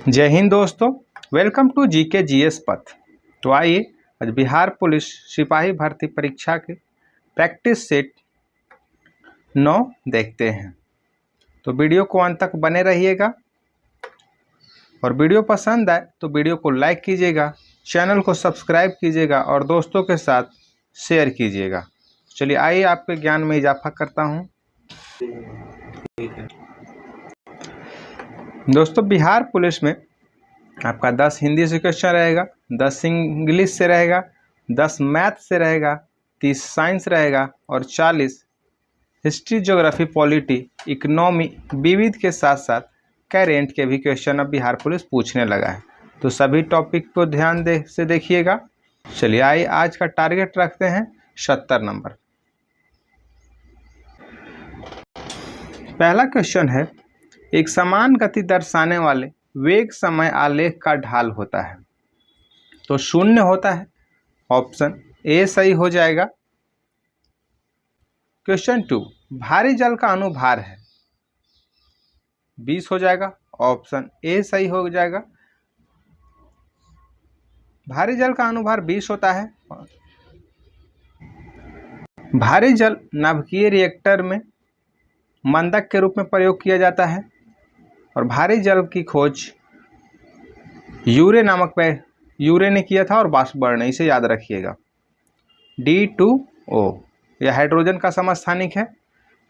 जय हिंद दोस्तों, welcome to GK GS पथ। तो आइए आज बिहार पुलिस सिपाही भर्ती परीक्षा के प्रैक्टिस सेट 9 देखते हैं। तो वीडियो को अंत तक बने रहिएगा और वीडियो पसंद आए तो वीडियो को लाइक कीजिएगा, चैनल को सब्सक्राइब कीजिएगा और दोस्तों के साथ शेयर कीजिएगा। चलिए आइए आपके ज्ञान में इजाफा करता हूँ। दोस्तों, बिहार पुलिस में आपका 10 हिंदी से क्वेश्चन रहेगा, 10 इंग्लिश से रहेगा, 10 मैथ से रहेगा, 30 साइंस रहेगा और 40 हिस्ट्री, ज्योग्राफी, पॉलिटी, इकोनॉमी, विविध के साथ साथ करेंट के भी क्वेश्चन अब बिहार पुलिस पूछने लगा है। तो सभी टॉपिक को ध्यान से देखिएगा। चलिए आइए आज का टारगेट रखते हैं 70 नंबर। पहला क्वेश्चन है, एक समान गति दर्शाने वाले वेग समय आलेख का ढाल होता है। तो 0 होता है, ऑप्शन ए सही हो जाएगा। क्वेश्चन 2, भारी जल का अनुभार है, 20 हो जाएगा, ऑप्शन ए सही हो जाएगा। भारी जल का अनुभार 20 होता है। भारी जल नाभिकीय रिएक्टर में मंदक के रूप में प्रयोग किया जाता है और भारी जल की खोज यूरे ने किया था और वाष्पवर्ण, इसे याद रखिएगा। D2O यह हाइड्रोजन का समस्थानिक है।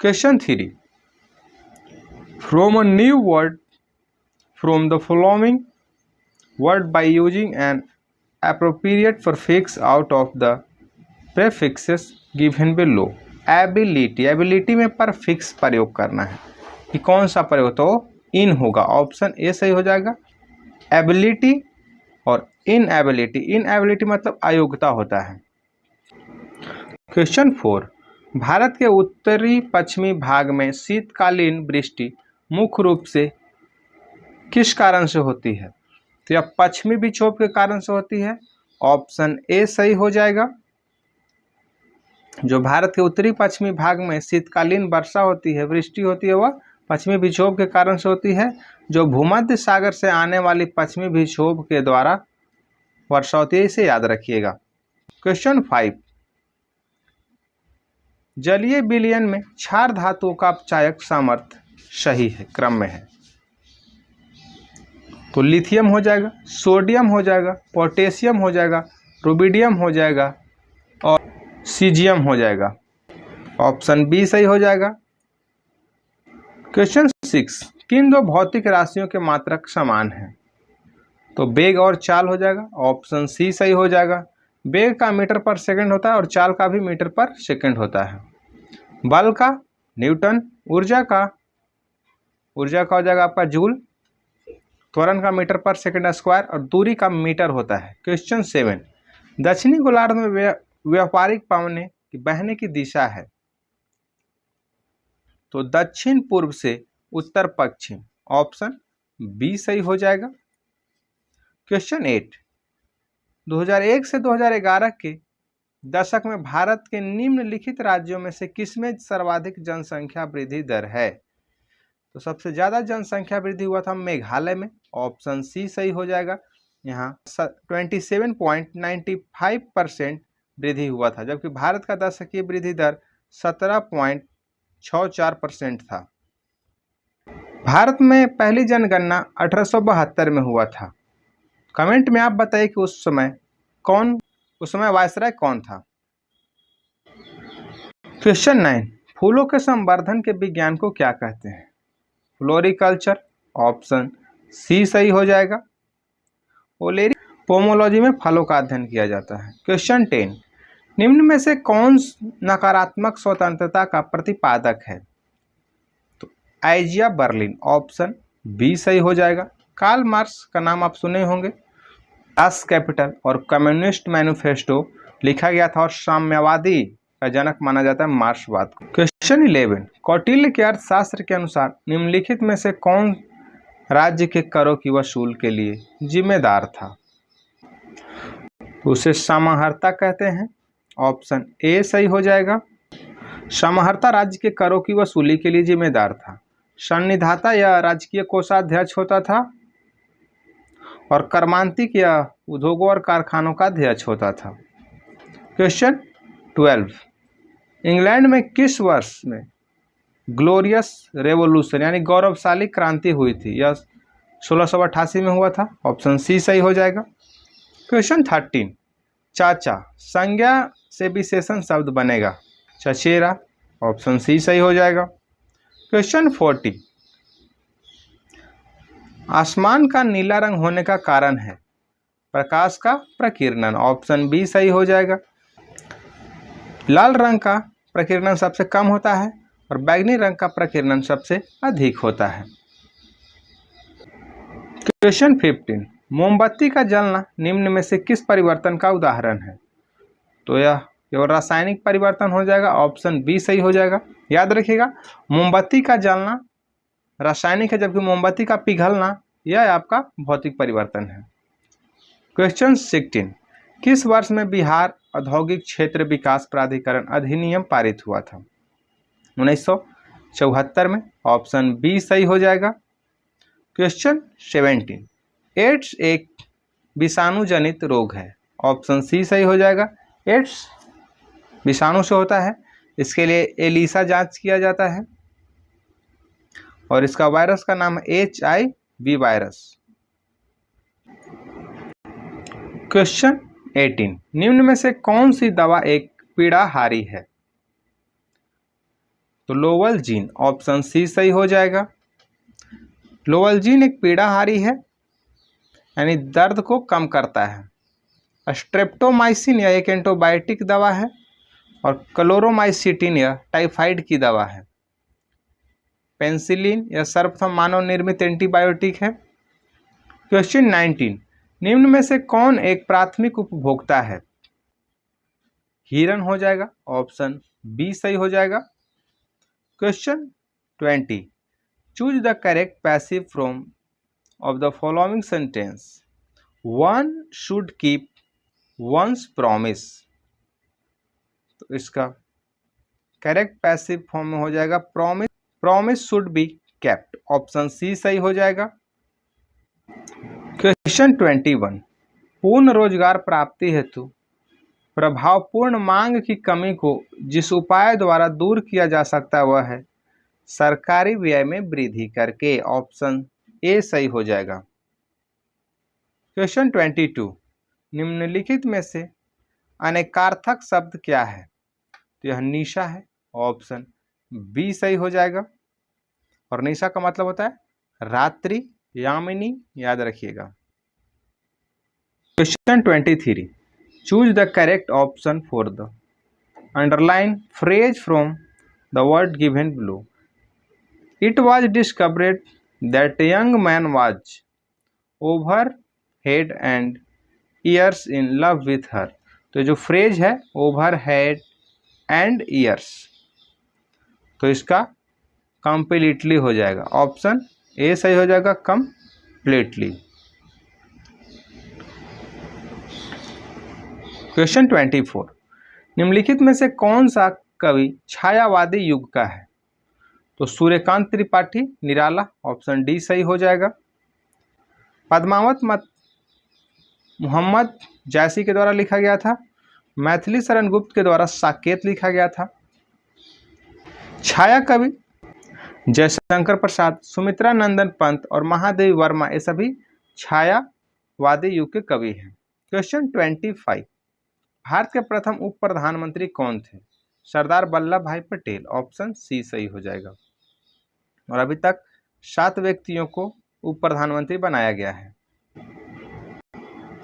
Question 3, from a new word from the following word by using N appropriate prefix out of the prefixes given below. Ability में परफिक्स प्रयोग करना है कि कौन सा प्रयोग, तो इन होगा, ऑप्शन ए सही हो जाएगा। एबिलिटी और इनएबिलिटी मतलब अयोग्यता होता है। क्वेश्चन 4, भारत के उत्तरी पश्चिमी भाग में शीतकालीन वृष्टि मुख्य रूप से किस कारण से होती है? तो यह पश्चिमी विक्षोभ के कारण से होती है, ऑप्शन ए सही हो जाएगा। जो भारत के उत्तरी पश्चिमी भाग में शीतकालीन वर्षा होती है, वृष्टि होती है, वह पश्चिमी विक्षोभ के कारण से होती है। जो भूमध्य सागर से आने वाली पश्चिमी विक्षोभ के द्वारा वर्षा होती है, इसे याद रखिएगा। क्वेश्चन 5, जलीय विलयन में क्षार धातुओं का अपचायक सामर्थ्य सही है, क्रम में है। तो लिथियम हो जाएगा, सोडियम हो जाएगा, पोटेशियम हो जाएगा, रुबिडियम हो जाएगा और सीजियम हो जाएगा, ऑप्शन बी सही हो जाएगा। क्वेश्चन 6, किन दो भौतिक राशियों के मात्रक समान हैं? तो वेग और चाल हो जाएगा, ऑप्शन सी सही हो जाएगा। वेग का मीटर पर सेकंड होता है और चाल का भी मीटर पर सेकंड होता है। बल का न्यूटन, ऊर्जा का हो जाएगा आपका जूल, त्वरण का मीटर पर सेकंड स्क्वायर और दूरी का मीटर होता है। क्वेश्चन 7, दक्षिणी गोलार्ध में व्यापारिक पवनें बहने की दिशा है। तो दक्षिण पूर्व से उत्तर पश्चिम, ऑप्शन बी सही हो जाएगा। क्वेश्चन 8, 2001 से 2011 के दशक में भारत के निम्नलिखित राज्यों में से किसमें सर्वाधिक जनसंख्या वृद्धि दर है? तो सबसे ज्यादा जनसंख्या वृद्धि हुआ था मेघालय में, ऑप्शन सी सही हो जाएगा। यहाँ 27.95% वृद्धि हुआ था, जबकि भारत का दशकीय वृद्धि दर 17.64% था। भारत में पहली जनगणना 1872 में हुआ था। कमेंट में आप बताइए कि उस समय वायसराय कौन था। क्वेश्चन 9, फूलों के संवर्धन के विज्ञान को क्या कहते हैं? फ्लोरिकल्चर, ऑप्शन सी सही हो जाएगा। ओलेरी पोमोलॉजी में फलों का अध्ययन किया जाता है। क्वेश्चन 10, निम्न में से कौन नकारात्मक स्वतंत्रता का प्रतिपादक है? तो आइजिया बर्लिन, ऑप्शन बी सही हो जाएगा। कार्ल मार्क्स का नाम आप सुने होंगे। दास कैपिटल और कम्युनिस्ट मैनिफेस्टो लिखा गया था और साम्यवादी का जनक माना जाता है मार्क्सवाद को। क्वेश्चन 11, कौटिल्य के अर्थशास्त्र के अनुसार निम्नलिखित में से कौन राज्य के करों की वसूल के लिए जिम्मेदार था? उसे समाहर्ता कहते हैं, ऑप्शन ए सही हो जाएगा। समाहर्ता राज्य के करों की वसूली के लिए जिम्मेदार था। सन्निधाता या राजकीय कोषाध्यक्ष होता था और कर्मांतिक या उद्योगों और कारखानों का अध्यक्ष होता था। क्वेश्चन 12, इंग्लैंड में किस वर्ष में ग्लोरियस रेवोल्यूशन यानी गौरवशाली क्रांति हुई थी? यह 1688 में हुआ था। ऑप्शन सी सही हो जाएगा। क्वेश्चन 13, चाचा संज्ञा से विशेषण शब्द बनेगा? चचेरा। ऑप्शन सी सही हो जाएगा। क्वेश्चन 14, आसमान का नीला रंग होने का कारण है? प्रकाश का प्रकीर्णन। ऑप्शन बी सही हो जाएगा। लाल रंग का प्रकीर्णन सबसे कम होता है और बैंगनी रंग का प्रकीर्णन सबसे अधिक होता है। क्वेश्चन 15, मोमबत्ती का जलना निम्न में से किस परिवर्तन का उदाहरण है? तो यह केवल रासायनिक परिवर्तन हो जाएगा। ऑप्शन बी सही हो जाएगा। याद रखिएगा, मोमबत्ती का जलना रासायनिक है, जबकि मोमबत्ती का पिघलना यह आपका भौतिक परिवर्तन है। क्वेश्चन 16, किस वर्ष में बिहार औद्योगिक क्षेत्र विकास प्राधिकरण अधिनियम पारित हुआ था? 1974 में। ऑप्शन बी सही हो जाएगा। क्वेश्चन 17, एड्स एक विषाणु जनित रोग है? ऑप्शन सी सही हो जाएगा। एड्स विषाणु से होता है, इसके लिए एलिसा जांच किया जाता है और इसका वायरस का नाम है HIV वायरस। क्वेश्चन 18, निम्न में से कौन सी दवा एक पीड़ाहारी है? तो लोवलजीन। ऑप्शन सी सही हो जाएगा। लोवलजीन एक पीड़ाहारी है यानी दर्द को कम करता है। स्ट्रेप्टोमाइसिन यह एक एंटीबायोटिक दवा है और क्लोरोमाइसिटिन यह टाइफाइड की दवा है। पेंसिलिन यह सर्वप्रथम मानव निर्मित एंटीबायोटिक है। क्वेश्चन 19, निम्न में से कौन एक प्राथमिक उपभोक्ता है? हिरन हो जाएगा। ऑप्शन बी सही हो जाएगा। Question 20, choose the correct passive form of the following sentence. One should keep one's promise. तो इसका करेक्ट पैसिव फॉर्म में हो जाएगा promise. Promise should be kept. Option C सही हो जाएगा। क्वेश्चन 21, पूर्ण रोजगार प्राप्ति हेतु प्रभावपूर्ण मांग की कमी को जिस उपाय द्वारा दूर किया जा सकता है वह है सरकारी व्यय में वृद्धि करके। ऑप्शन ए सही हो जाएगा। क्वेश्चन 22, निम्नलिखित में से अनेकार्थक शब्द क्या है? तो यह निशा है। ऑप्शन बी सही हो जाएगा। और निशा का मतलब होता है रात्रि, यामिनी। याद रखिएगा। Question 23, choose the correct option for the underline phrase from the word given below. It was discovered that young man was over head and years in love with her. तो जो फ्रेज है ओवर हेड एंड ईयर्स, तो इसका completely हो जाएगा। Option A सही हो जाएगा, कंप्लीटली। क्वेश्चन 24, निम्नलिखित में से कौन सा कवि छायावादी युग का है? तो सूर्यकांत त्रिपाठी, निराला। ऑप्शन डी सही हो जाएगा। पद्मावत मत मोहम्मद जैसी के द्वारा लिखा गया था। मैथिली शरण गुप्त के द्वारा साकेत लिखा गया था। छाया कवि जयशंकर प्रसाद, सुमित्रा नंदन पंत और महादेवी वर्मा, ये सभी छायावादी युग के कवि हैं। क्वेश्चन 25, भारत के प्रथम उप प्रधानमंत्री कौन थे? सरदार वल्लभ भाई पटेल। ऑप्शन सी सही हो जाएगा। और अभी तक 7 व्यक्तियों को उप प्रधानमंत्री बनाया गया है।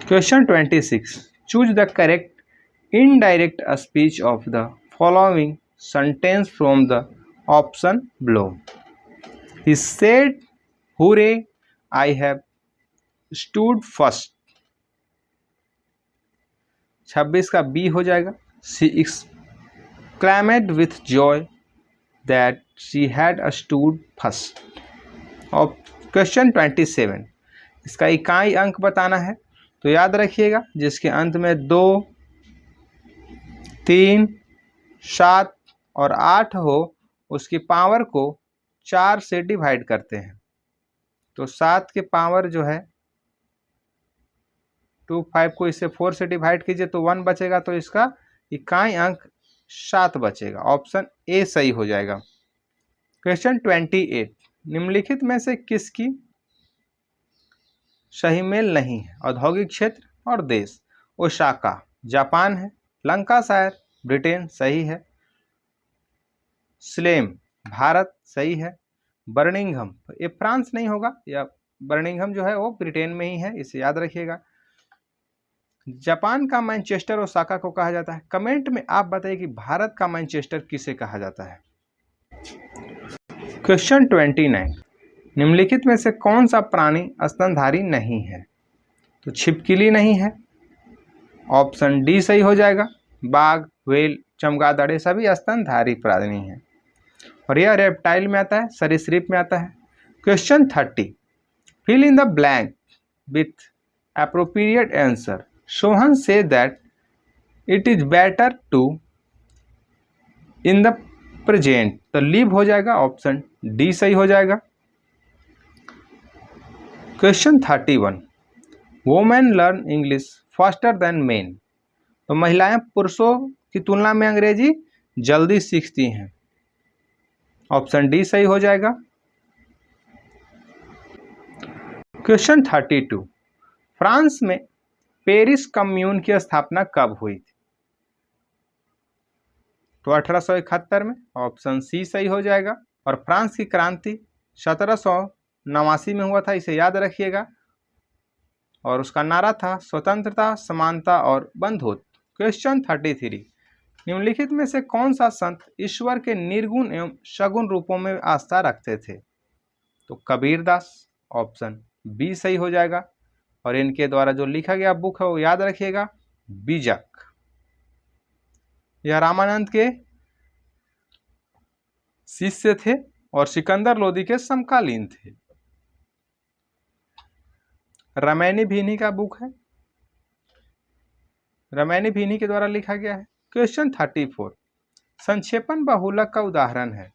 Question 26, choose the correct indirect speech of the following sentence from the option below. He said, "Hooray! I have stood first." 26 का बी हो जाएगा। She exclaimed with joy that she had stood first. और question 27, इसका इकाई अंक बताना है। तो याद रखिएगा, जिसके अंत में 2, 3, 7 और 8 हो उसकी पावर को 4 से डिवाइड करते हैं। तो 7 के पावर जो है 25 को इससे 4 से डिवाइड कीजिए तो 1 बचेगा, तो इसका इकाई अंक 7 बचेगा। ऑप्शन ए सही हो जाएगा। क्वेश्चन 28, निम्नलिखित में से किसकी सही मेल नहीं है? औद्योगिक क्षेत्र और देश। ओसाका जापान है, लंकाशायर ब्रिटेन सही है, स्लेम भारत सही है, बर्मिंघम ये फ्रांस नहीं होगा, या बर्मिंघम जो है वो ब्रिटेन में ही है, इसे याद रखिएगा। जापान का मैनचेस्टर ओसाका को कहा जाता है। कमेंट में आप बताइए कि भारत का मैनचेस्टर किसे कहा जाता है। क्वेश्चन 29, निम्नलिखित में से कौन सा प्राणी स्तनधारी नहीं है? तो छिपकली नहीं है, ऑप्शन डी सही हो जाएगा। बाघ, व्हेल, चमगादड़ ये सभी स्तनधारी प्राणी हैं, और यह रेप्टाइल में आता है, सरीसृप में आता है। Question 30, fill in the blank with appropriate answer. Sohan says that it is better to in the present, तो लीव हो जाएगा, ऑप्शन डी सही हो जाएगा। Question 31, women learn English faster than men, तो महिलाएं पुरुषों की तुलना में अंग्रेजी जल्दी सीखती हैं, ऑप्शन डी सही हो जाएगा। क्वेश्चन 32, फ्रांस में पेरिस कम्यून की स्थापना कब हुई थी? तो 1871 में, ऑप्शन सी सही हो जाएगा। और फ्रांस की क्रांति 1789 में हुआ था, इसे याद रखिएगा, और उसका नारा था स्वतंत्रता, समानता और बंधुत्व। क्वेश्चन 33, निम्नलिखित में से कौन सा संत ईश्वर के निर्गुण एवं सगुण रूपों में आस्था रखते थे? तो कबीरदास, ऑप्शन बी सही हो जाएगा। और इनके द्वारा जो लिखा गया बुक है वो याद रखिएगा, बीजक। यह रामानंद के शिष्य थे और सिकंदर लोदी के समकालीन थे। रामायणी भी इन्हीं का बुक है, रामायणी भी इन्हीं के द्वारा लिखा गया है। क्वेश्चन 34, संक्षेपण बहुलक का उदाहरण है?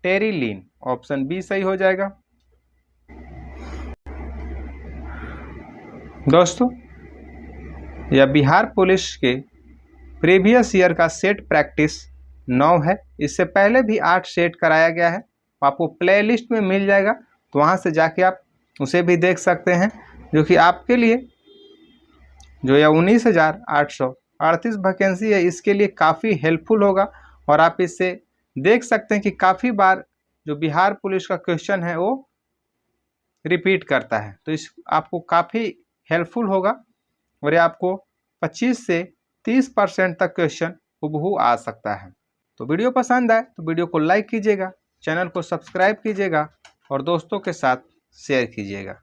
टेरिलीन, ऑप्शन बी सही हो जाएगा। दोस्तों, यह बिहार पुलिस के प्रीवियस ईयर का सेट प्रैक्टिस 9 है। इससे पहले भी 8 सेट कराया गया है, आपको प्लेलिस्ट में मिल जाएगा, तो वहाँ से जाके आप उसे भी देख सकते हैं, जो कि आपके लिए जो यह 19,838 वैकेंसी है इसके लिए काफ़ी हेल्पफुल होगा। और आप इससे देख सकते हैं कि काफ़ी बार जो बिहार पुलिस का क्वेश्चन है वो रिपीट करता है, तो इस आपको काफ़ी हेल्पफुल होगा। और ये आपको 25 से 30% तक क्वेश्चन हूबहू आ सकता है। तो वीडियो पसंद आए तो वीडियो को लाइक कीजिएगा, चैनल को सब्सक्राइब कीजिएगा और दोस्तों के साथ शेयर कीजिएगा।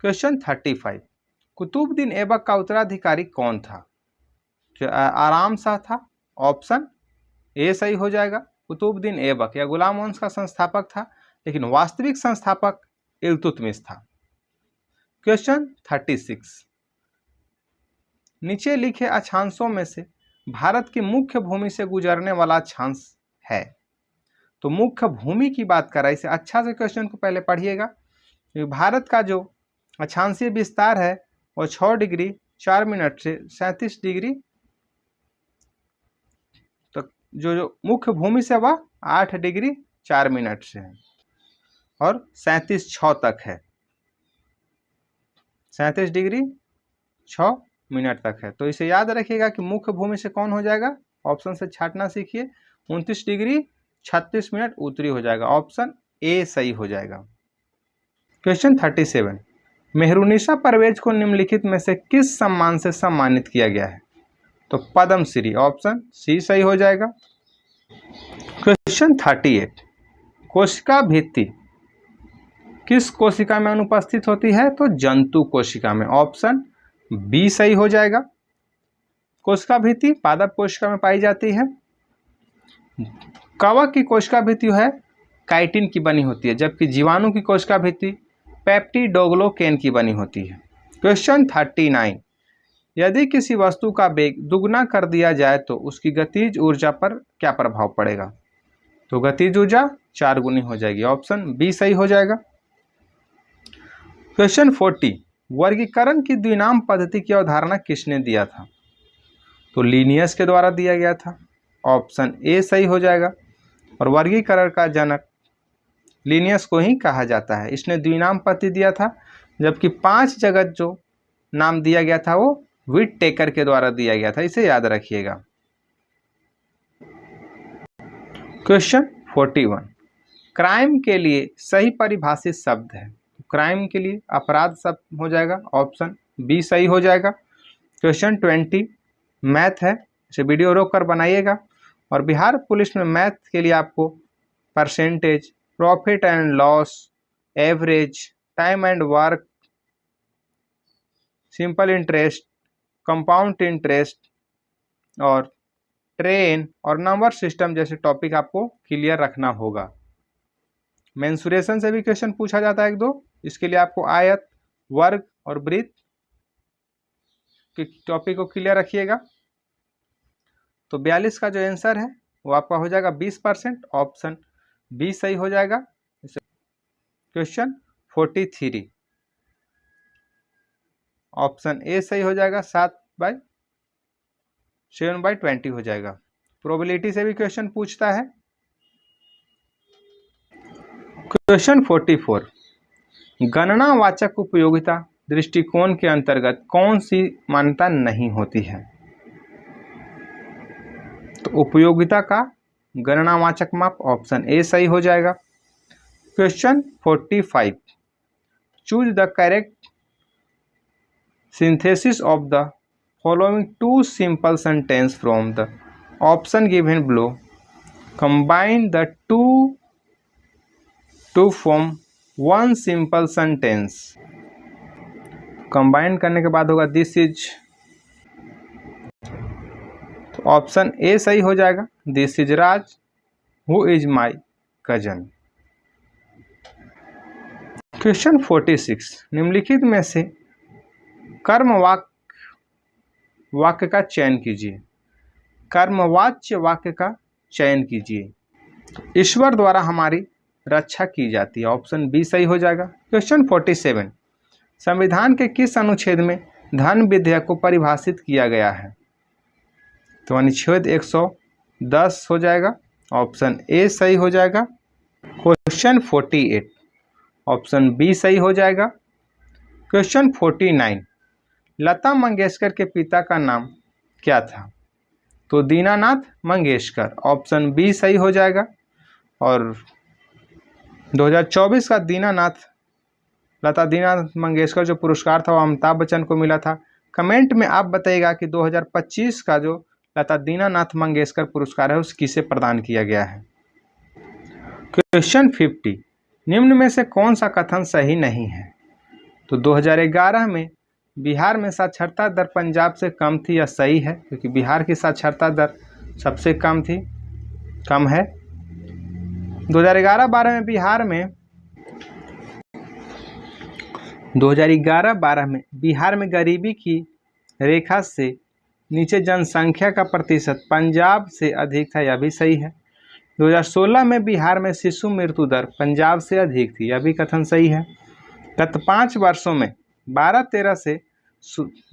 क्वेश्चन 35, कुतुबुद्दीन ऐबक का उत्तराधिकारी कौन था? आराम शाह था, ऑप्शन ए सही हो जाएगा। कुतुबुद्दीन ऐबक या गुलाम वंश का संस्थापक था, लेकिन वास्तविक संस्थापक इल्तुतमिश था। क्वेश्चन 36, नीचे लिखे अक्षांशों में से भारत की मुख्य भूमि से गुजरने वाला अक्षांश है? तो मुख्य भूमि की बात कर रहा है, इसे अच्छा से क्वेश्चन को पहले पढ़िएगा। भारत का जो अक्षांशीय विस्तार है वो 6 डिग्री 4 मिनट से 37 डिग्री, तो जो मुख्य भूमि से वह 8 डिग्री 4 मिनट से है, और 37.6 तक है, 37 डिग्री 6 मिनट तक है। तो इसे याद रखिएगा कि मुख्य भूमि से कौन हो जाएगा, ऑप्शन से छांटना सीखिए। 29 डिग्री 36 मिनट उत्तरी हो जाएगा, ऑप्शन ए सही हो जाएगा। क्वेश्चन 37, मेहरुनिसा परवेज को निम्नलिखित में से किस सम्मान से सम्मानित किया गया है? तो पद्मश्री, ऑप्शन सी सही हो जाएगा। क्वेश्चन 38, कोशिका भित्ति किस कोशिका में अनुपस्थित होती है? तो जंतु कोशिका में, ऑप्शन बी सही हो जाएगा। कोशिका भित्ति पादप कोशिका में पाई जाती है। कवक की कोशिका भित्ति है काइटिन की बनी होती है, जबकि जीवाणु की कोशिका भित्ति पेप्टिडोग्लोकेन की बनी होती है। क्वेश्चन 39, यदि किसी वस्तु का वेग दुगना कर दिया जाए तो उसकी गतिज ऊर्जा पर क्या प्रभाव पड़ेगा? तो गतिज ऊर्जा 4 गुनी हो जाएगी, ऑप्शन बी सही हो जाएगा। क्वेश्चन 40, वर्गीकरण की द्विनाम पद्धति की अवधारणा किसने दिया था? तो लीनियस के द्वारा दिया गया था। ऑप्शन ए सही हो जाएगा। और वर्गीकरण का जनक लीनियस को ही कहा जाता है। इसने द्विनाम पद्धति दिया था, जबकि 5 जगत जो नाम दिया गया था वो व्हिटेकर के द्वारा दिया गया था। इसे याद रखिएगा। क्वेश्चन 41, क्राइम के लिए सही परिभाषित शब्द है। क्राइम के लिए अपराध शब्द हो जाएगा। ऑप्शन बी सही हो जाएगा। क्वेश्चन 20 मैथ है, इसे वीडियो रोक कर बनाइएगा। और बिहार पुलिस में मैथ के लिए आपको percentage, profit and loss, average, time and work, simple interest, compound interest और ट्रेन और नंबर सिस्टम जैसे टॉपिक आपको क्लियर रखना होगा। मेंसुरेशन से भी क्वेश्चन पूछा जाता है 1-2। इसके लिए आपको आयत, वर्ग और वृत्त के टॉपिक को क्लियर रखिएगा। तो 42 का जो आंसर है वो आपका हो जाएगा 20%। ऑप्शन बी सही हो जाएगा। क्वेश्चन 43, ऑप्शन ए सही हो जाएगा। 7/7/20 हो जाएगा। प्रोबेबिलिटी से भी क्वेश्चन पूछता है। क्वेश्चन 44, गणनावाचक उपयोगिता दृष्टिकोण के अंतर्गत कौन सी मान्यता नहीं होती है? तो उपयोगिता का गणनावाचक माप, ऑप्शन ए सही हो जाएगा। Question 45, choose the correct synthesis of the following 2 simple sentence from the option given below, combine the 2 to form 1 simple sentence. Combine करने के बाद होगा दिस इज, तो ऑप्शन ए सही हो जाएगा। This is Raj, who is my cousin. Question 46, निम्नलिखित में से कर्म वाक्य का चयन कीजिए। कर्मवाच्य वाक्य का चयन कीजिए। ईश्वर द्वारा हमारी रक्षा की जाती है। ऑप्शन बी सही हो जाएगा। क्वेश्चन 47, संविधान के किस अनुच्छेद में धन विधेयक को परिभाषित किया गया है? तो अनुच्छेद 110 हो जाएगा। ऑप्शन ए सही हो जाएगा। क्वेश्चन 48, ऑप्शन बी सही हो जाएगा। क्वेश्चन 49, लता मंगेशकर के पिता का नाम क्या था? तो दीनानाथ मंगेशकर। ऑप्शन बी सही हो जाएगा। और 2024 का लता दीनानाथ मंगेशकर जो पुरस्कार था वो अमिताभ बच्चन को मिला था। कमेंट में आप बताइएगा कि 2025 का जो लता दीनानाथ मंगेशकर पुरस्कार है उस किसे प्रदान किया गया है। क्वेश्चन 50, निम्न में से कौन सा कथन सही नहीं है? तो 2011 में बिहार में साक्षरता दर पंजाब से कम थी, यह सही है, क्योंकि बिहार की साक्षरता दर सबसे कम है। 2011-12 में बिहार में गरीबी की रेखा से नीचे जनसंख्या का प्रतिशत पंजाब से अधिक था, यह भी सही है। 2016 में बिहार में शिशु मृत्यु दर पंजाब से अधिक थी, यह भी कथन सही है। गत 5 वर्षों में 12-13 से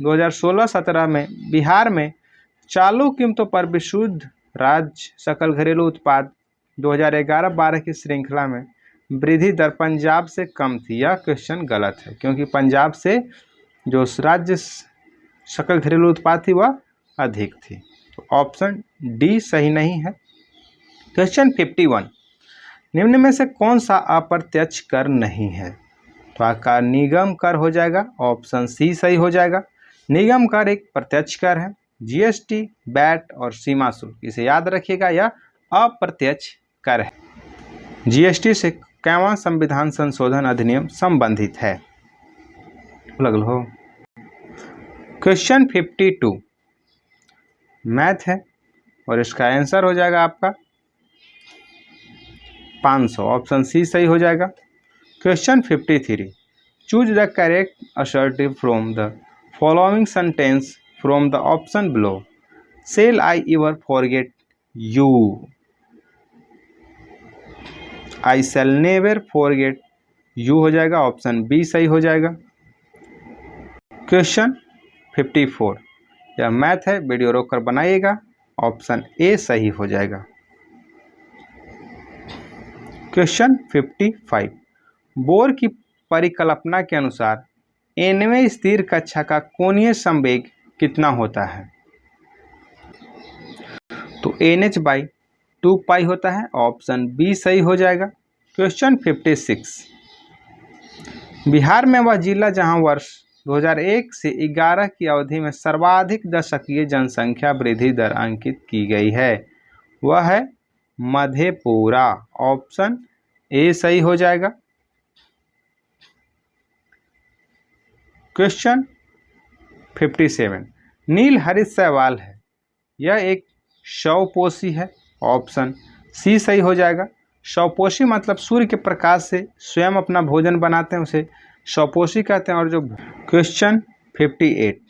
2016-17 में बिहार में चालू कीमतों पर विशुद्ध राज्य सकल घरेलू उत्पाद 2011-12 की श्रृंखला में वृद्धि दर पंजाब से कम थी। यह क्वेश्चन गलत है, क्योंकि पंजाब से जो राज्य सकल घरेलू उत्पाद थी वह अधिक थी। तो ऑप्शन डी सही नहीं है। क्वेश्चन 51, निम्न में से कौन सा अप्रत्यक्ष कर नहीं है? तो आपका निगम कर हो जाएगा। ऑप्शन सी सही हो जाएगा। निगम कर एक प्रत्यक्ष कर है। जीएसटी, वैट और सीमा शुल्क, इसे याद रखिएगा, यह अप्रत्यक्ष कर है। जीएसटी से कैवां संविधान संशोधन अधिनियम संबंधित है? लगल हो। क्वेश्चन 52 मैथ है और इसका आंसर हो जाएगा आपका 500। ऑप्शन सी सही हो जाएगा। Question 53, choose the correct assertive from the following sentence from the option below. Shall I ever forget you? I shell never forget you हो जाएगा। ऑप्शन बी सही हो जाएगा। क्वेश्चन 54, यह मैथ है, वीडियो रोककर बनाइएगा। ऑप्शन ए सही हो जाएगा। क्वेश्चन 55, बोर की परिकल्पना के अनुसार nवें स्थिर कक्षा का कोणीय संवेग कितना होता है? तो NH/2π होता है। ऑप्शन बी सही हो जाएगा। क्वेश्चन 56, बिहार में वह जिला जहां वर्ष 2001 से 11 की अवधि में सर्वाधिक दशकीय जनसंख्या वृद्धि दर अंकित की गई है, वह है मधेपुरा। ऑप्शन ए सही हो जाएगा। क्वेश्चन 57, नील हरित शैवाल है, यह एक शवपोशी है। ऑप्शन सी सही हो जाएगा। शवपोशी मतलब सूर्य के प्रकाश से स्वयं अपना भोजन बनाते हैं, उसे शवपोशी कहते हैं। और जो क्वेश्चन 58,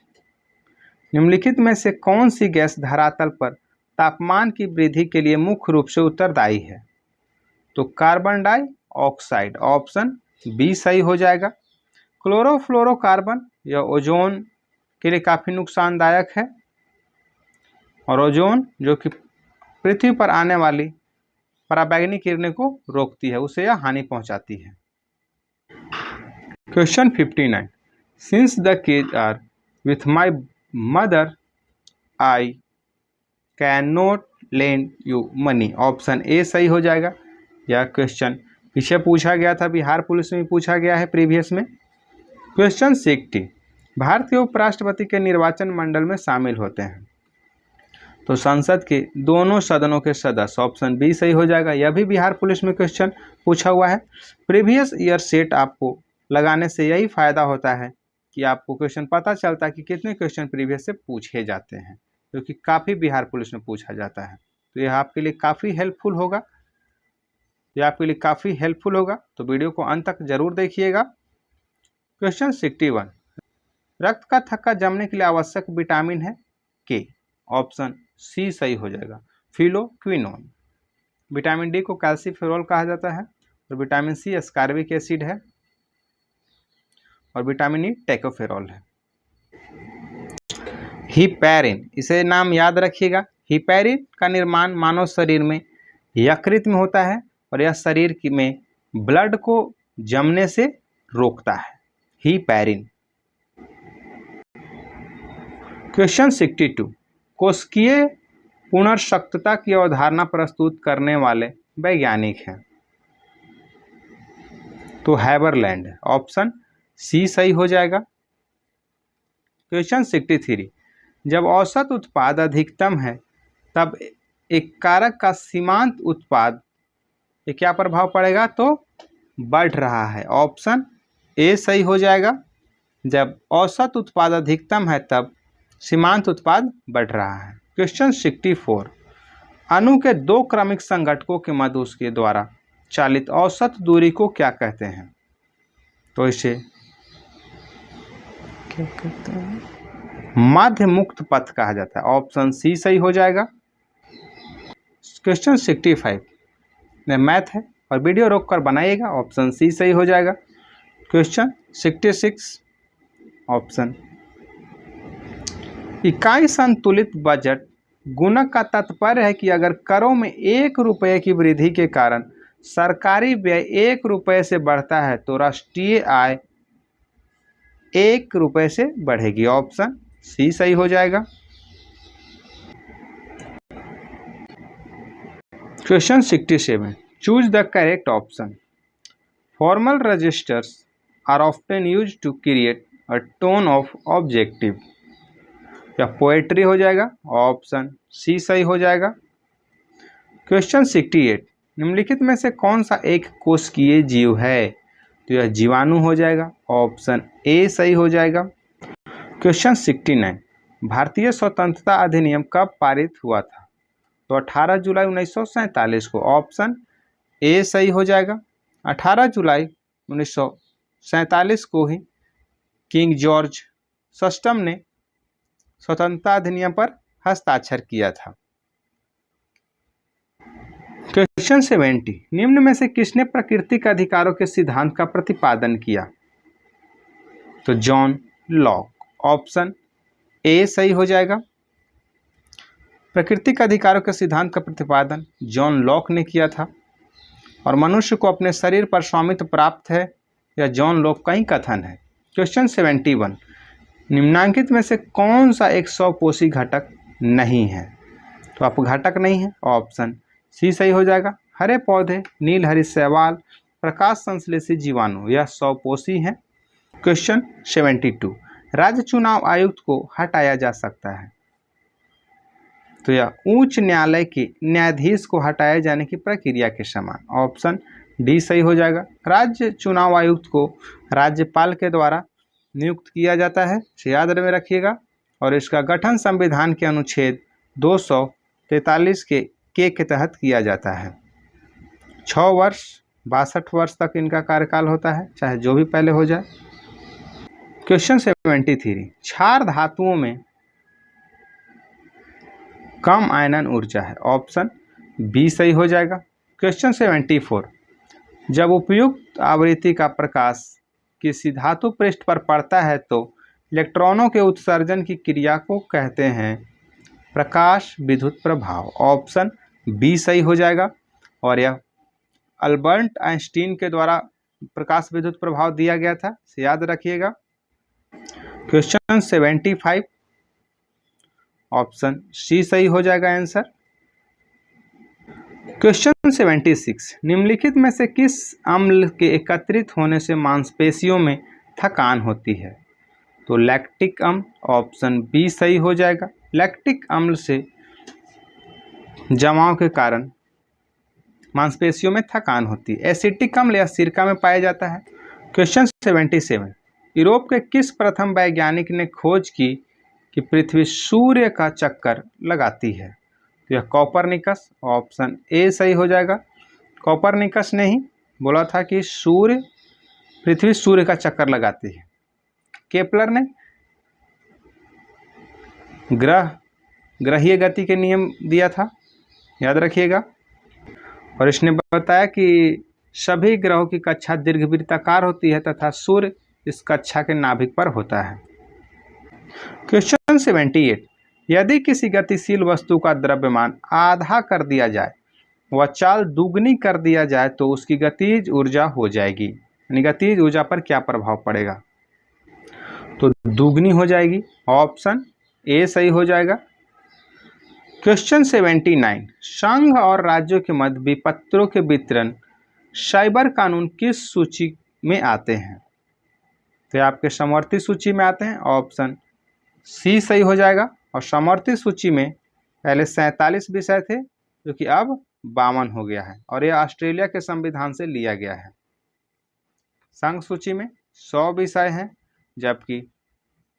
निम्नलिखित में से कौन सी गैस धरातल पर तापमान की वृद्धि के लिए मुख्य रूप से उत्तरदायी है? तो कार्बन डाइऑक्साइड। ऑप्शन बी सही हो जाएगा। क्लोरोफ्लोरोकार्बन, यह ओजोन के लिए काफ़ी नुकसानदायक है, और ओजोन जो कि पृथ्वी पर आने वाली पराबैंगनी किरणें को रोकती है, उसे यह हानि पहुंचाती है। Question 59, since the kids are with my mother I can not lend you money. Option A सही हो जाएगा। यह क्वेश्चन पीछे पूछा गया था, बिहार पुलिस में पूछा गया है प्रीवियस में। क्वेश्चन 60, भारत के उपराष्ट्रपति के निर्वाचन मंडल में शामिल होते हैं तो संसद के दोनों सदनों के सदस्य। ऑप्शन बी सही हो जाएगा। यह भी बिहार पुलिस में क्वेश्चन पूछा हुआ है। प्रीवियस ईयर सेट आपको लगाने से यही फायदा होता है कि आपको क्वेश्चन पता चलता है कि कितने क्वेश्चन प्रीवियस से पूछे जाते हैं, क्योंकि काफ़ी बिहार पुलिस में पूछा जाता है। तो यह आपके लिए काफ़ी हेल्पफुल होगा, तो वीडियो को अंत तक जरूर देखिएगा। क्वेश्चन 61, रक्त का थक्का जमने के लिए आवश्यक विटामिन है के। ऑप्शन सी सही हो जाएगा, फिलोक्विनोन। विटामिन डी को कैल्सीफेरॉल कहा जाता है, और विटामिन सी एस्कॉर्बिक एसिड है, और विटामिन ई टोकोफेरॉल है। हिपैरिन, इसे नाम याद रखिएगा। हिपैरिन का निर्माण मानव शरीर में यकृत में होता है, और यह शरीर में ब्लड को जमने से रोकता है। हिपैरिन। क्वेश्चन 62, कोशिकीय पुनर्शक्तता की अवधारणा प्रस्तुत करने वाले वैज्ञानिक हैं तो हैबरलैंड। ऑप्शन सी सही हो जाएगा। क्वेश्चन 63, जब औसत उत्पाद अधिकतम है तब एक कारक का सीमांत उत्पाद ये क्या प्रभाव पड़ेगा? तो बढ़ रहा है। ऑप्शन ए सही हो जाएगा। जब औसत उत्पाद अधिकतम है तब सीमांत उत्पाद बढ़ रहा है। क्वेश्चन 64, अणु के दो क्रमिक संघटकों के मध्य उसके द्वारा चालित औसत दूरी को क्या कहते हैं? तो इसे क्या कहते हैं? मध्य मुक्त पथ कहा जाता है। ऑप्शन सी सही हो जाएगा। क्वेश्चन 65 मैथ है, और वीडियो रोककर बनाइएगा। ऑप्शन सी सही हो जाएगा। क्वेश्चन 66, ऑप्शन इकाई संतुलित बजट गुणक का तात्पर्य है कि अगर करों में 1 रुपये की वृद्धि के कारण सरकारी व्यय 1 रुपये से बढ़ता है तो राष्ट्रीय आय 1 रुपये से बढ़ेगी। ऑप्शन सी सही हो जाएगा। Question 67, choose the correct option. Formal registers are often use to create a tone of objective. या पोएट्री हो जाएगा। ऑप्शन सी सही हो जाएगा। क्वेश्चन 68, निम्नलिखित में से कौन सा एक कोशिकीय जीव है? तो यह जीवाणु हो जाएगा। ऑप्शन ए सही हो जाएगा। क्वेश्चन 69, भारतीय स्वतंत्रता अधिनियम कब पारित हुआ था? तो 18 जुलाई 1947 को। ऑप्शन ए सही हो जाएगा। 18 जुलाई 1947 को ही किंग जॉर्ज सस्टम ने स्वतंत्रता अधिनियम पर हस्ताक्षर किया था। क्वेश्चन 70, निम्न में से किसने प्राकृतिक अधिकारों के सिद्धांत का प्रतिपादन किया? तो जॉन लॉक। ऑप्शन ए सही हो जाएगा। प्राकृतिक अधिकारों के सिद्धांत का प्रतिपादन जॉन लॉक ने किया था। और मनुष्य को अपने शरीर पर स्वामित्व प्राप्त है, यह जॉन लॉक का ही कथन है। क्वेश्चन 71, निम्नांकित में से कौन सा एक स्वपोषी घटक नहीं है? तो आप घटक नहीं है, ऑप्शन सी सही हो जाएगा। हरे पौधे, नीलहरी शैवाल, प्रकाश संश्लेषी जीवाणु, यह स्वपोषी है। क्वेश्चन 72, राज्य चुनाव आयुक्त को हटाया जा सकता है? तो यह उच्च न्यायालय के न्यायाधीश को हटाए जाने की प्रक्रिया के समान, ऑप्शन डी सही हो जाएगा। राज्य चुनाव आयुक्त को राज्यपाल के द्वारा नियुक्त किया जाता है, इसे याद में रखिएगा। और इसका गठन संविधान के अनुच्छेद 243 के तहत किया जाता है। 6 वर्ष 62 वर्ष तक इनका कार्यकाल होता है, चाहे जो भी पहले हो जाए। क्वेश्चन 73, क्षार धातुओं में कम आयनन ऊर्जा है, ऑप्शन बी सही हो जाएगा। क्वेश्चन 74, जब उपयुक्त आवृत्ति का प्रकाश किसी धातु पृष्ठ पर पड़ता है तो इलेक्ट्रॉनों के उत्सर्जन की क्रिया को कहते हैं प्रकाश विद्युत प्रभाव, ऑप्शन बी सही हो जाएगा। और यह अल्बर्ट आइंस्टीन के द्वारा प्रकाश विद्युत प्रभाव दिया गया था, इसे याद रखिएगा। क्वेश्चन 75, ऑप्शन सी सही हो जाएगा आंसर। क्वेश्चन 76, निम्नलिखित में से किस अम्ल के एकत्रित होने से मांसपेशियों में थकान होती है? तो लैक्टिक अम्ल, ऑप्शन बी सही हो जाएगा। लैक्टिक अम्ल से जमाव के कारण मांसपेशियों में थकान होती है। एसिटिक अम्ल या सिरका में पाया जाता है। क्वेश्चन 77, यूरोप के किस प्रथम वैज्ञानिक ने खोज की कि पृथ्वी सूर्य का चक्कर लगाती है? तो यह कॉपरनिकस, ऑप्शन ए सही हो जाएगा। कॉपरनिकस ने ही बोला था कि पृथ्वी सूर्य का चक्कर लगाती है। केपलर ने ग्रहीय गति के नियम दिया था, याद रखिएगा। और इसने बताया कि सभी ग्रहों की कक्षा दीर्घवृत्ताकार होती है तथा सूर्य इस कक्षा के नाभिक पर होता है। क्वेश्चन 78, यदि किसी गतिशील वस्तु का द्रव्यमान आधा कर दिया जाए व चाल दुगनी कर दिया जाए तो उसकी गतिज ऊर्जा हो जाएगी, यानी गतिज ऊर्जा पर क्या प्रभाव पड़ेगा? तो दुगनी हो जाएगी, ऑप्शन ए सही हो जाएगा। क्वेश्चन 79, संघ और राज्यों के मध्य विपत्रों के वितरण साइबर कानून किस सूची में आते हैं? तो आपके समवर्ती सूची में आते हैं, ऑप्शन सी सही हो जाएगा। और समवर्ती सूची में पहले 47 विषय थे जो कि अब 52 हो गया है, और यह ऑस्ट्रेलिया के संविधान से लिया गया है। संघ सूची में 100 विषय हैं जबकि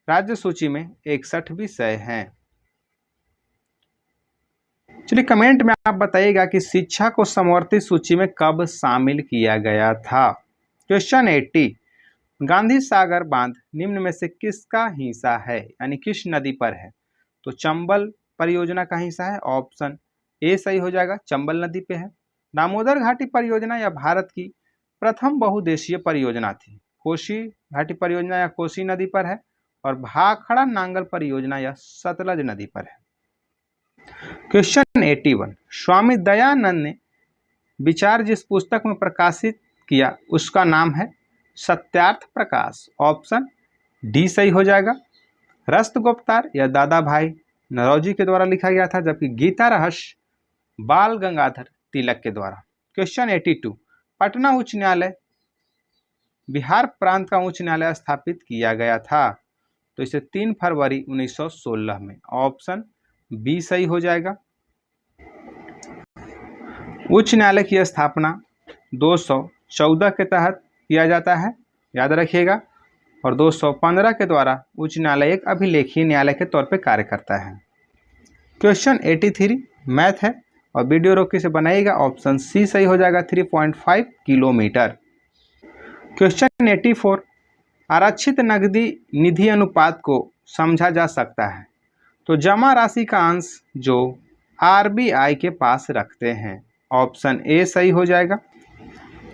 राज्य सूची में 61 विषय हैं। चलिए कमेंट में आप बताइएगा कि शिक्षा को समवर्ती सूची में कब शामिल किया गया था? क्वेश्चन 80, गांधी सागर बांध निम्न में से किसका हिस्सा है, यानी किस नदी पर है? तो चंबल परियोजना का हिस्सा है, ऑप्शन ए सही हो जाएगा, चंबल नदी पे है। दामोदर घाटी परियोजना या भारत की प्रथम बहुउद्देशीय परियोजना थी। कोसी घाटी परियोजना या कोसी नदी पर है। और भाखड़ा नांगल परियोजना या सतलज नदी पर है। क्वेश्चन 81, स्वामी दयानंद ने विचार जिस पुस्तक में प्रकाशित किया उसका नाम है सत्यार्थ प्रकाश, ऑप्शन डी सही हो जाएगा। रस्तगुप्तार या दादा भाई नौरोजी के द्वारा लिखा गया था, जबकि गीता रहस्य बाल गंगाधर तिलक के द्वारा। क्वेश्चन 82, पटना उच्च न्यायालय बिहार प्रांत का उच्च न्यायालय स्थापित किया गया था, तो इसे 3 फरवरी 1916 में, ऑप्शन बी सही हो जाएगा। उच्च न्यायालय की स्थापना 214 के तहत किया जाता है, याद रखिएगा। और 215 के द्वारा उच्च न्यायालय एक अभिलेखीय न्यायालय के तौर पे कार्य करता है। क्वेश्चन 83 मैथ है और वीडियो रोकी से बनाइएगा, ऑप्शन सी सही हो जाएगा, 3.5 किलोमीटर। क्वेश्चन 84, आरक्षित नकदी निधि अनुपात को समझा जा सकता है, तो जमा राशि का अंश जो आरबीआई के पास रखते हैं, ऑप्शन ए सही हो जाएगा।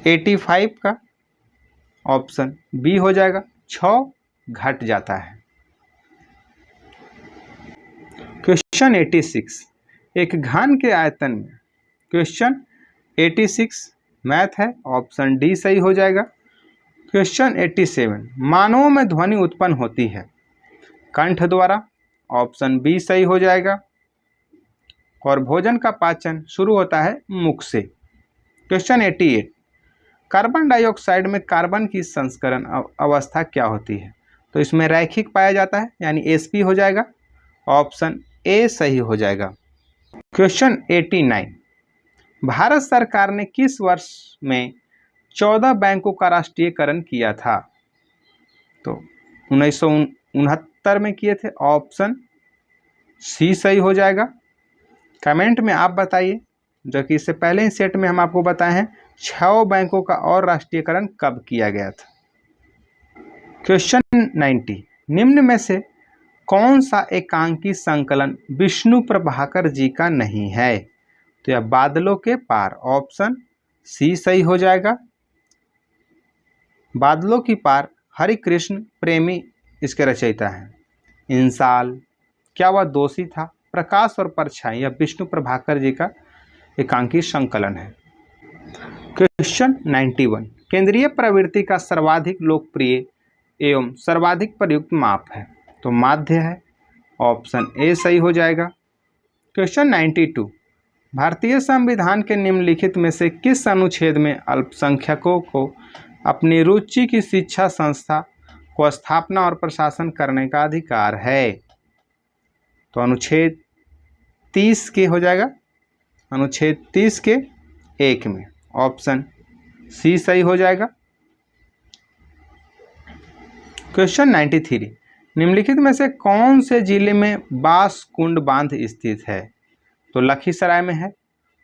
85 का ऑप्शन बी हो जाएगा, 6 घट जाता है। क्वेश्चन 86, एक घन के आयतन में। क्वेश्चन 86 मैथ है, ऑप्शन डी सही हो जाएगा। क्वेश्चन 87, मानवों में ध्वनि उत्पन्न होती है कंठ द्वारा, ऑप्शन बी सही हो जाएगा। और भोजन का पाचन शुरू होता है मुख से। क्वेश्चन 88, कार्बन डाइऑक्साइड में कार्बन की संस्करण अवस्था क्या होती है? तो इसमें रैखिक पाया जाता है, यानी sp हो जाएगा, ऑप्शन ए सही हो जाएगा। क्वेश्चन 89, भारत सरकार ने किस वर्ष में 14 बैंकों का राष्ट्रीयकरण किया था? तो 1969 में किए थे, ऑप्शन सी सही हो जाएगा। कमेंट में आप बताइए, जो कि इससे पहले ही सेट में हम आपको बताए हैं 6 बैंकों का और राष्ट्रीयकरण कब किया गया था। क्वेश्चन 90, निम्न में से कौन सा एकांकी संकलन विष्णु प्रभाकर जी का नहीं है? तो यह बादलों के पार, ऑप्शन सी सही हो जाएगा। बादलों की पार हरि कृष्ण प्रेमी इसके रचयिता हैं। इंसाल, क्या वह दोषी था, प्रकाश और परछाई, यह विष्णु प्रभाकर जी का एकांकी संकलन है। क्वेश्चन 91, केंद्रीय प्रवृत्ति का सर्वाधिक लोकप्रिय एवं सर्वाधिक प्रयुक्त माप है? तो माध्य है, ऑप्शन ए सही हो जाएगा। क्वेश्चन 92, भारतीय संविधान के निम्नलिखित में से किस अनुच्छेद में अल्पसंख्यकों को अपनी रुचि की शिक्षा संस्था को स्थापना और प्रशासन करने का अधिकार है? तो अनुच्छेद 30 के हो जाएगा, अनुच्छेद 30 के 1 में, ऑप्शन सी सही हो जाएगा। क्वेश्चन 93, निम्नलिखित में से कौन से जिले में बांसकुंड बांध स्थित है? तो लखीसराय में है,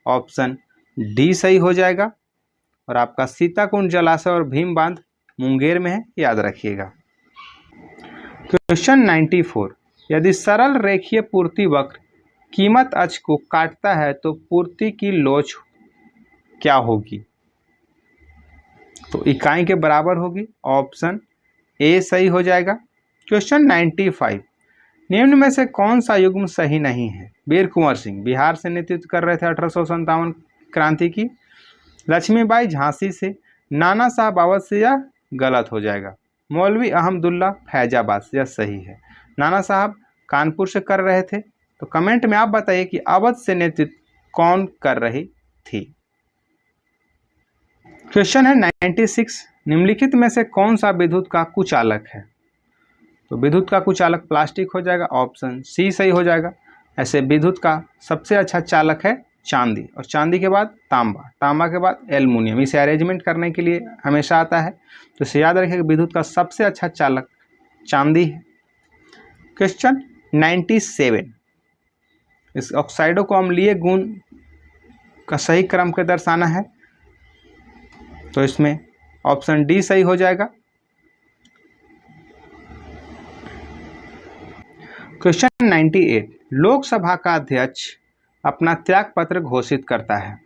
ऑप्शन डी सही हो जाएगा। और आपका सीताकुंड जलाशय और भीम बांध मुंगेर में है, याद रखिएगा। क्वेश्चन 94, यदि सरल रेखीय पूर्ति वक्र कीमत अक्ष को काटता है तो पूर्ति की लोच क्या होगी? तो इकाई के बराबर होगी, ऑप्शन ए सही हो जाएगा। क्वेश्चन 95, निम्न में से कौन सा युग्म सही नहीं है? वीर कुंवर सिंह बिहार से नेतृत्व कर रहे थे 1857 क्रांति की। लक्ष्मीबाई झांसी से, नाना साहब अवध से, यह गलत हो जाएगा। मौलवी अहमदुल्ला फैजाबाद से, यह सही है। नाना साहब कानपुर से कर रहे थे। तो कमेंट में आप बताइए कि अवध से नेतृत्व कौन कर रही थी। क्वेश्चन है 96, निम्नलिखित में से कौन सा विद्युत का कुचालक है? तो विद्युत का कुचालक प्लास्टिक हो जाएगा, ऑप्शन सी सही हो जाएगा। ऐसे विद्युत का सबसे अच्छा चालक है चांदी, और चांदी के बाद तांबा, तांबा के बाद एल्युमिनियम। इसे अरेंजमेंट करने के लिए हमेशा आता है, तो इसे याद रखिएगा, विद्युत का सबसे अच्छा चालक चांदी है। क्वेश्चन 97, इस ऑक्साइडों को अम्लीय गुण का सही क्रम के दर्शाना है, तो इसमें ऑप्शन डी सही हो जाएगा। क्वेश्चन 98, लोकसभा का अध्यक्ष अपना त्याग पत्र घोषित करता है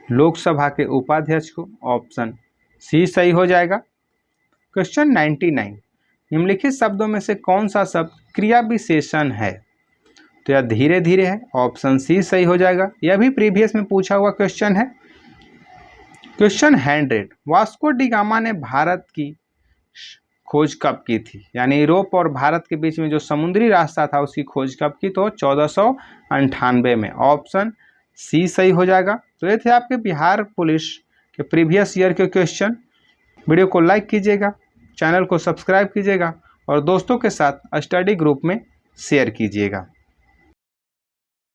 लोकसभा के उपाध्यक्ष को, ऑप्शन सी सही हो जाएगा। क्वेश्चन 99, निम्नलिखित शब्दों में से कौन सा शब्द क्रिया विशेषण है? तो यह धीरे धीरे है, ऑप्शन सी सही हो जाएगा। यह भी प्रीवियस में पूछा हुआ क्वेश्चन है। क्वेश्चन 100, वास्को डी गामा ने भारत की खोज कब की थी? यानी यूरोप और भारत के बीच में जो समुद्री रास्ता था उसकी खोज कब की? तो 1498 में, ऑप्शन सी सही हो जाएगा। तो ये थे आपके बिहार पुलिस के प्रीवियस ईयर के क्वेश्चन। वीडियो को लाइक कीजिएगा, चैनल को सब्सक्राइब कीजिएगा और दोस्तों के साथ स्टडी ग्रुप में शेयर कीजिएगा।